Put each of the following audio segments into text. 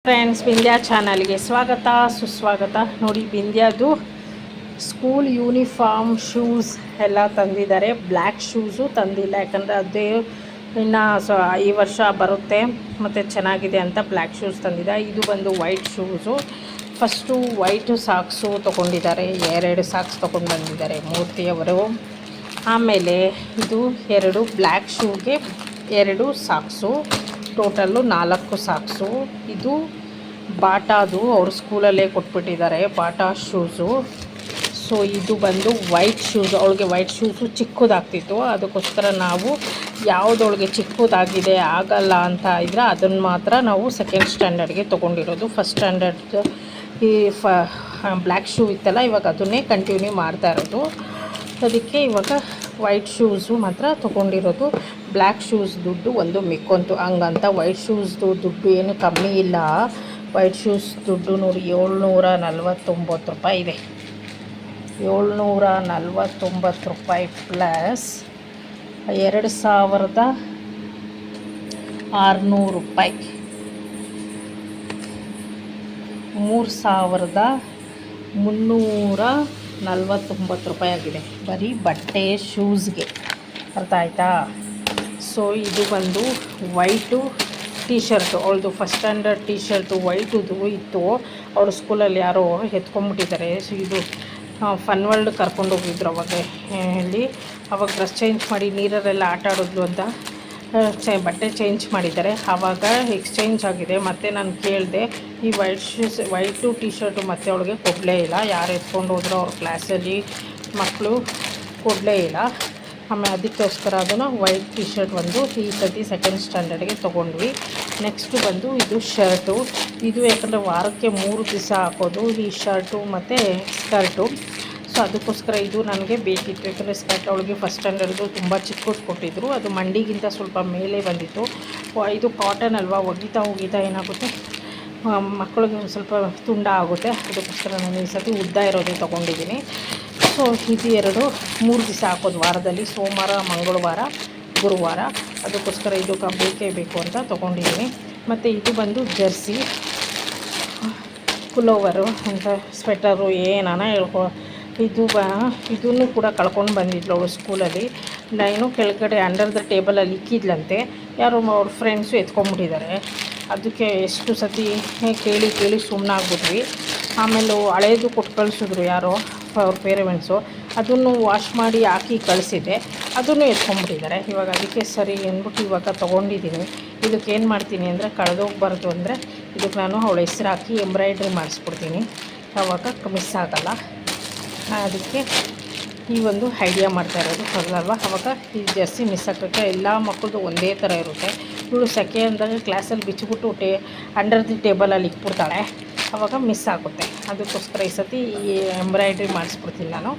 Friends, Bindya ಚಾನಲ್ಗೆ ಸ್ವಾಗತ ಸುಸ್ವಾಗತ. ನೋಡಿ, ಬಿಂದ್ಯಾದು ಸ್ಕೂಲ್ ಯೂನಿಫಾರ್ಮ್ ಶೂಸ್ ಎಲ್ಲ ತಂದಿದ್ದಾರೆ. ಬ್ಲ್ಯಾಕ್ ಶೂಸು ತಂದಿಲ್ಲ, ಯಾಕಂದರೆ ಅದೇ ಇನ್ನು ಈ ವರ್ಷ ಬರುತ್ತೆ ಮತ್ತು ಚೆನ್ನಾಗಿದೆ ಅಂತ ಬ್ಲ್ಯಾಕ್ ಶೂಸ್ ತಂದಿದ್ದ. ಇದು ಬಂದು white shoes. First white socks ತೊಗೊಂಡಿದ್ದಾರೆ, 2 ಸಾಕ್ಸ್ ತೊಗೊಂಡು ಬಂದಿದ್ದಾರೆ ಮೂರ್ತಿಯವರು. ಆಮೇಲೆ ಇದು 2 ಬ್ಲ್ಯಾಕ್ ಶೂಗೆ 2 ಸಾಕ್ಸು, ಟೋಟಲ್ಲು 4 ಸಾಕ್ಸು. ಇದು ಬಾಟಾದು ಅವ್ರ ಸ್ಕೂಲಲ್ಲೇ ಕೊಟ್ಬಿಟ್ಟಿದ್ದಾರೆ, ಬಾಟಾ ಶೂಸು. ಸೊ ಇದು ಬಂದು ವೈಟ್ ಶೂಸ್. ಅವಳಿಗೆ ವೈಟ್ ಶೂಸು ಚಿಕ್ಕದಾಗ್ತಿತ್ತು, ಅದಕ್ಕೋಸ್ಕರ ನಾವು ಯಾವುದೊಳಗೆ ಚಿಕ್ಕದಾಗಿದೆ ಆಗಲ್ಲ ಅಂತ ಇದ್ರೆ ಅದನ್ನು ಮಾತ್ರ ನಾವು ಸೆಕೆಂಡ್ ಸ್ಟ್ಯಾಂಡರ್ಡ್ಗೆ ತೊಗೊಂಡಿರೋದು. ಫಸ್ಟ್ ಸ್ಟ್ಯಾಂಡರ್ಡ್ ಈ ಬ್ಲ್ಯಾಕ್ ಶೂ ಇತ್ತಲ್ಲ, ಇವಾಗ ಅದನ್ನೇ ಕಂಟಿನ್ಯೂ ಮಾಡ್ತಾ ಇರೋದು. ಅದಕ್ಕೆ ಇವಾಗ ವೈಟ್ ಶೂಸು ಮಾತ್ರ ತೊಗೊಂಡಿರೋದು. ಬ್ಲ್ಯಾಕ್ ಶೂಸ್ ದುಡ್ಡು ಒಂದು ಮಿಕ್ಕೊಂತು, ಹಂಗಂತ ವೈಟ್ ಶೂಸ್ದು ದುಡ್ಡು ಏನು ಕಮ್ಮಿ ಇಲ್ಲ. ವೈಟ್ ಶೂಸ್ ದುಡ್ಡು ನೋಡಿ 749 ರೂಪಾಯಿ ಇದೆ. 749 ರೂಪಾಯಿ ಪ್ಲಸ್ 2600 ರೂಪಾಯಿ, 3349 ರೂಪಾಯಿ ಆಗಿದೆ ಬರೀ ಬಟ್ಟೆ ಶೂಸ್ಗೆ. ಅರ್ಥ ಆಯಿತಾ? ಸೊ ಇದು ಬಂದು ವೈಟು ಟೀ ಶರ್ಟು, ಅವಳದು ಫಸ್ಟ್ ಸ್ಟ್ಯಾಂಡರ್ಡ್ ಟೀ ಶರ್ಟು ವೈಟುದು ಇತ್ತು. ಅವ್ರ ಸ್ಕೂಲಲ್ಲಿ ಯಾರೋ ಎತ್ಕೊಂಡ್ಬಿಟ್ಟಿದ್ದಾರೆ. ಸೊ ಇದು ಫನ್ ವರ್ಲ್ಡ್ ಕರ್ಕೊಂಡೋಗಿದ್ರು ಅವಾಗ, ಇಲ್ಲಿ ಅವಾಗ ಡ್ರೆಸ್ ಚೇಂಜ್ ಮಾಡಿ ನೀರಲ್ಲೆಲ್ಲ ಆಟ ಆಡೋದು ಅಂತ ಬಟ್ಟೆ ಚೇಂಜ್ ಮಾಡಿದ್ದಾರೆ. ಆವಾಗ ಎಕ್ಸ್ಚೇಂಜ್ ಆಗಿದೆ. ಮತ್ತು ನಾನು ಕೇಳಿದೆ, ಈ ವೈಟು ಟೀ ಶರ್ಟು ಮತ್ತೆ ಅವಳಿಗೆ ಕೊಡಲೇ ಇಲ್ಲ. ಯಾರು ಎತ್ಕೊಂಡು ಹೋದ್ರು ಅವ್ರ ಕ್ಲಾಸಲ್ಲಿ ಮಕ್ಕಳು ಕೊಡಲೇ ಇಲ್ಲ. ಆಮೇಲೆ ಅದಕ್ಕೋಸ್ಕರ ಅದನ್ನು ವೈಟ್ ಟೀ ಶರ್ಟ್ ಒಂದು ಈ ಸತಿ ಸೆಕೆಂಡ್ ಸ್ಟ್ಯಾಂಡರ್ಡ್ಗೆ ತೊಗೊಂಡ್ವಿ. ನೆಕ್ಸ್ಟು ಬಂದು ಇದು ಶರ್ಟು. ಇದು ಯಾಕಂದರೆ ವಾರಕ್ಕೆ 3 ದಿವಸ ಹಾಕೋದು ಈ ಶರ್ಟು ಮತ್ತು ಸ್ಕರ್ಟು. ಸೊ ಅದಕ್ಕೋಸ್ಕರ ಇದು ನನಗೆ ಬೇಕಿತ್ತು, ಯಾಕಂದರೆ ಸ್ಕರ್ಟ್ ಅವಳಿಗೆ ಫಸ್ಟ್ ಸ್ಟ್ಯಾಂಡರ್ಡ್ದು ತುಂಬ ಚಿಕ್ಕದು ಕೊಟ್ಟಿದ್ದರು. ಅದು ಮಂಡಿಗಿಂತ ಸ್ವಲ್ಪ ಮೇಲೆ ಬಂದಿತ್ತು. ಇದು ಕಾಟನ್ ಅಲ್ವಾ, ಒಗಿತಾ ಏನಾಗುತ್ತೆ ಮಕ್ಕಳಿಗೆ ಒಂದು ಸ್ವಲ್ಪ ತುಂಡ ಆಗುತ್ತೆ. ಅದಕ್ಕೋಸ್ಕರ ನಾನು ಈ ಸತಿ ಉದ್ದ ಇರೋದೇ ತೊಗೊಂಡಿದ್ದೀನಿ. ಸೊ ಇದು 3 ದಿವಸ ಹಾಕೋದು ವಾರದಲ್ಲಿ, ಸೋಮವಾರ, ಮಂಗಳವಾರ, ಗುರುವಾರ. ಅದಕ್ಕೋಸ್ಕರ ಇದು ಬೇಕೇ ಬೇಕು ಅಂತ ತೊಗೊಂಡಿದ್ದೀನಿ. ಮತ್ತು ಇದು ಬಂದು ಜರ್ಸಿ ಪುಲೋವರು ಅಂತ ಸ್ವೆಟರು ಏನಾನ ಇದನ್ನು ಕೂಡ ಕಳ್ಕೊಂಡು ಬಂದಿದ್ಲು ಅವಳು ಸ್ಕೂಲಲ್ಲಿ. ನಾನು ಕೆಳಗಡೆ ಅಂಡರ್ ದ ಟೇಬಲಲ್ಲಿ ಇಕ್ಕಿದ್ಲಂತೆ, ಯಾರೋ ಅವ್ರ ಫ್ರೆಂಡ್ಸು ಎತ್ಕೊಂಡ್ಬಿಟ್ಟಿದ್ದಾರೆ. ಅದಕ್ಕೆ ಎಷ್ಟು ಸತಿ ಕೇಳಿ ಸುಮ್ಮನಾಗ್ಬಿಟ್ವಿ. ಆಮೇಲೆ ಹಳೇದು ಕೊಟ್ಟು ಕಳಿಸಿದ್ರು ಯಾರೋ ಅವ್ರ ಪೇರೆಂಟ್ಸು, ಅದನ್ನು ವಾಶ್ ಮಾಡಿ ಹಾಕಿ ಕಳಿಸಿದ್ದೆ, ಅದನ್ನು ಎತ್ಕೊಂಡ್ಬಿಟ್ಟಿದ್ದಾರೆ. ಇವಾಗ ಅದಕ್ಕೆ ಸರಿ ಅಂದ್ಬಿಟ್ಟು ಇವಾಗ ತೊಗೊಂಡಿದ್ದೀನಿ. ಇದಕ್ಕೆ ಏನು ಮಾಡ್ತೀನಿ ಅಂದರೆ, ಕಳೆದೋಗ್ಬಾರ್ದು ಅಂದರೆ ಇದಕ್ಕೆ ನಾನು ಅವಳ ಹೆಸ್ರು ಹಾಕಿ ಎಂಬ್ರಾಯ್ಡ್ರಿ ಮಾಡಿಸ್ಬಿಡ್ತೀನಿ, ಆವಾಗ ಮಿಸ್ ಆಗೋಲ್ಲ. ಅದಕ್ಕೆ ಈ ಒಂದು ಐಡಿಯಾ ಮಾಡ್ತಾ ಇರೋದು ಅಲ್ವ. ಆವಾಗ ಈ ಜರ್ಸಿ ಮಿಸ್ ಆಗ್ತೈತೆ. ಎಲ್ಲ ಮಕ್ಕಳದು ಒಂದೇ ಥರ ಇರುತ್ತೆ. ಇವಳು ಸೆಕೆ ಅಂದಾಗ ಕ್ಲಾಸಲ್ಲಿ ಬಿಚ್ಚಿಬಿಟ್ಟು ಅಂಡರ್ ದಿ ಟೇಬಲಲ್ಲಿ ಇಟ್ಬಿಡ್ತಾಳೆ, ಆವಾಗ ಮಿಸ್ ಆಗುತ್ತೆ. ಅದಕ್ಕೋಸ್ಕರ ಈ ಸತಿ ಈ ಎಂಬ್ರಾಯ್ಡ್ರಿ ಮಾಡಿಸ್ಬಿಡ್ತೀನಿ ನಾನು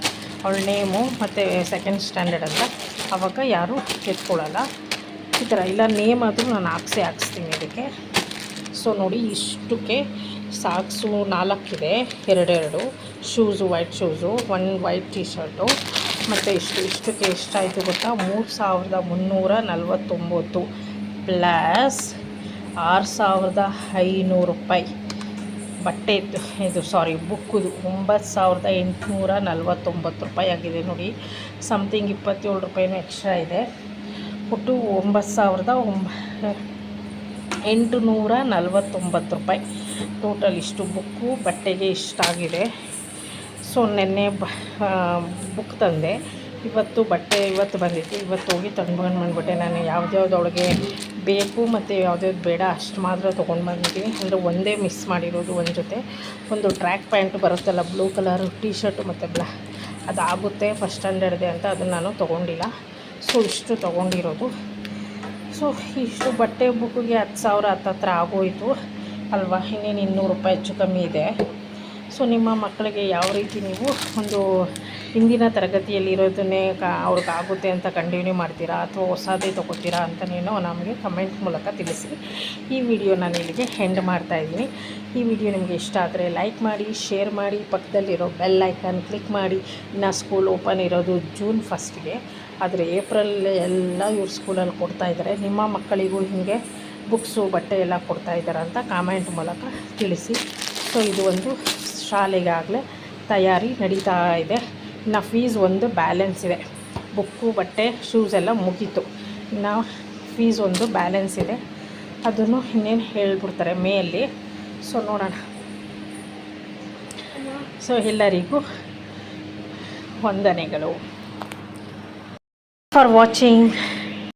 ಅವಳ ನೇಮು ಮತ್ತು ಸೆಕೆಂಡ್ ಸ್ಟ್ಯಾಂಡರ್ಡ್ ಅಂತ. ಆವಾಗ ಯಾರೂ ಎತ್ಕೊಳ್ಳಲ್ಲ. ಈ ಥರ ಇಲ್ಲ ನೇಮ್ ಆದರೂ ನಾನು ಹಾಕ್ಸ್ತೀನಿ ಇದಕ್ಕೆ. ಸೊ ನೋಡಿ, ಇಷ್ಟಕ್ಕೆ ಸಾಕ್ಸು 4 ಇದೆ, 2 shoes, white shoes, 1 white T shirt. ಮತ್ತು ಇಷ್ಟಕ್ಕೆ ಎಷ್ಟಾಯಿತು ಗೊತ್ತಾ? 3349 ಪ್ಲಸ್ 6500 ರೂಪಾಯಿ ಬಟ್ಟೆ ಇತ್ತು. ಇದು ಬುಕ್ಕುದು 9849 ರೂಪಾಯಿ ಆಗಿದೆ ನೋಡಿ. ಸಮಥಿಂಗ್ 27 ರೂಪಾಯಿನೂ ಎಕ್ಸ್ಟ್ರಾ ಇದೆ. ಒಟ್ಟು 9849 ರೂಪಾಯಿ ಟೋಟಲ್. ಇಷ್ಟು ಬುಕ್ಕು ಬಟ್ಟೆಗೆ ಇಷ್ಟಾಗಿದೆ. ಸೊ ನೆನ್ನೆ ಬುಕ್ ತಂದೆ, ಇವತ್ತು ಬಟ್ಟೆ ಬಂದಿತ್ತು. ಇವತ್ತು ಹೋಗಿ ಬಂದುಬಿಟ್ಟೆ. ನಾನು ಯಾವ್ದ್ಯಾವ್ದು ಅವಳಿಗೆ ಬೇಕು ಮತ್ತು ಯಾವ್ದ್ಯಾವ್ದು ಬೇಡ ಅಷ್ಟು ಮಾತ್ರ ತೊಗೊಂಡು ಬಂದಿದ್ದೀನಿ. ಅಂದರೆ ಒಂದೇ ಮಿಸ್ ಮಾಡಿರೋದು ಒಂದು ಜೊತೆ, ಒಂದು ಟ್ರ್ಯಾಕ್ ಪ್ಯಾಂಟ್ ಬರುತ್ತಲ್ಲ ಬ್ಲೂ ಕಲರ್ ಟೀ ಶರ್ಟು ಮತ್ತು ಅದಾಗುತ್ತೆ ಫಸ್ಟ್ ಸ್ಟ್ಯಾಂಡರ್ಡ್ದೆ ಅಂತ, ಅದನ್ನು ನಾನು ತೊಗೊಂಡಿಲ್ಲ. ಸೊ ಇಷ್ಟು ತೊಗೊಂಡಿರೋದು. ಸೊ ಇಷ್ಟು ಬಟ್ಟೆ ಬುಕ್ಕಿಗೆ 10,000 ಹತ್ತತ್ರ ಆಗೋಯಿತು ಅಲ್ವಾ. ಇನ್ನೇನು 200 ರೂಪಾಯಿ ಹೆಚ್ಚು ಕಮ್ಮಿ ಇದೆ. ಸೊ ನಿಮ್ಮ ಮಕ್ಕಳಿಗೆ ಯಾವ ರೀತಿ ನೀವು ಒಂದು ಹಿಂದಿನ ತರಗತಿಯಲ್ಲಿರೋದನ್ನೇ ಅವ್ರಿಗಾಗುತ್ತೆ ಅಂತ ಕಂಟಿನ್ಯೂ ಮಾಡ್ತೀರಾ ಅಥವಾ ಹೊಸದೇ ತೊಗೋತೀರಾ ಅಂತನೇನೋ ನಮಗೆ ಕಮೆಂಟ್ ಮೂಲಕ ತಿಳಿಸಿ. ಈ ವಿಡಿಯೋ ನಾನು ಇಲ್ಲಿಗೆ ಎಂಡ್ ಮಾಡ್ತಾಯಿದ್ದೀನಿ. ಈ ವಿಡಿಯೋ ನಿಮಗೆ ಇಷ್ಟ ಆದರೆ ಲೈಕ್ ಮಾಡಿ, ಶೇರ್ ಮಾಡಿ, ಪಕ್ಕದಲ್ಲಿರೋ ಬೆಲ್ ಐಕಾನ್ ಕ್ಲಿಕ್ ಮಾಡಿ. ಇನ್ನು ಸ್ಕೂಲ್ ಓಪನ್ ಇರೋದು ಜೂನ್ 1ಗೆ, ಆದರೆ ಏಪ್ರಿಲ್ ಎಲ್ಲ ಇವ್ರ ಸ್ಕೂಲಲ್ಲಿ ಕೊಡ್ತಾಯಿದ್ದಾರೆ. ನಿಮ್ಮ ಮಕ್ಕಳಿಗೂ ಹೀಗೆ ಬುಕ್ಸು ಬಟ್ಟೆ ಎಲ್ಲ ಕೊಡ್ತಾಯಿದ್ದಾರೆ ಅಂತ ಕಾಮೆಂಟ್ ಮೂಲಕ ತಿಳಿಸಿ. ಸೊ ಇದು ಒಂದು ಶಾಲೆಗಾಗಲೇ ತಯಾರಿ ನಡೀತಾ ಇದೆ. ಇನ್ನು ಫೀಸ್ ಒಂದು ಬ್ಯಾಲೆನ್ಸ್ ಇದೆ. ಬುಕ್ಕು ಬಟ್ಟೆ ಶೂಸ್ ಎಲ್ಲ ಮುಗೀತು. ಇನ್ನು ಫೀಸ್ ಒಂದು ಬ್ಯಾಲೆನ್ಸ್ ಇದೆ. ಅದನ್ನು ಇನ್ನೇನು ಹೇಳ್ಬಿಡ್ತಾರೆ ಮೇಯಲ್ಲಿ. ಸೊ ನೋಡೋಣ. ಸೊ ಎಲ್ಲರಿಗೂ ವಂದನೆಗಳು ಫಾರ್ ವಾಚಿಂಗ್.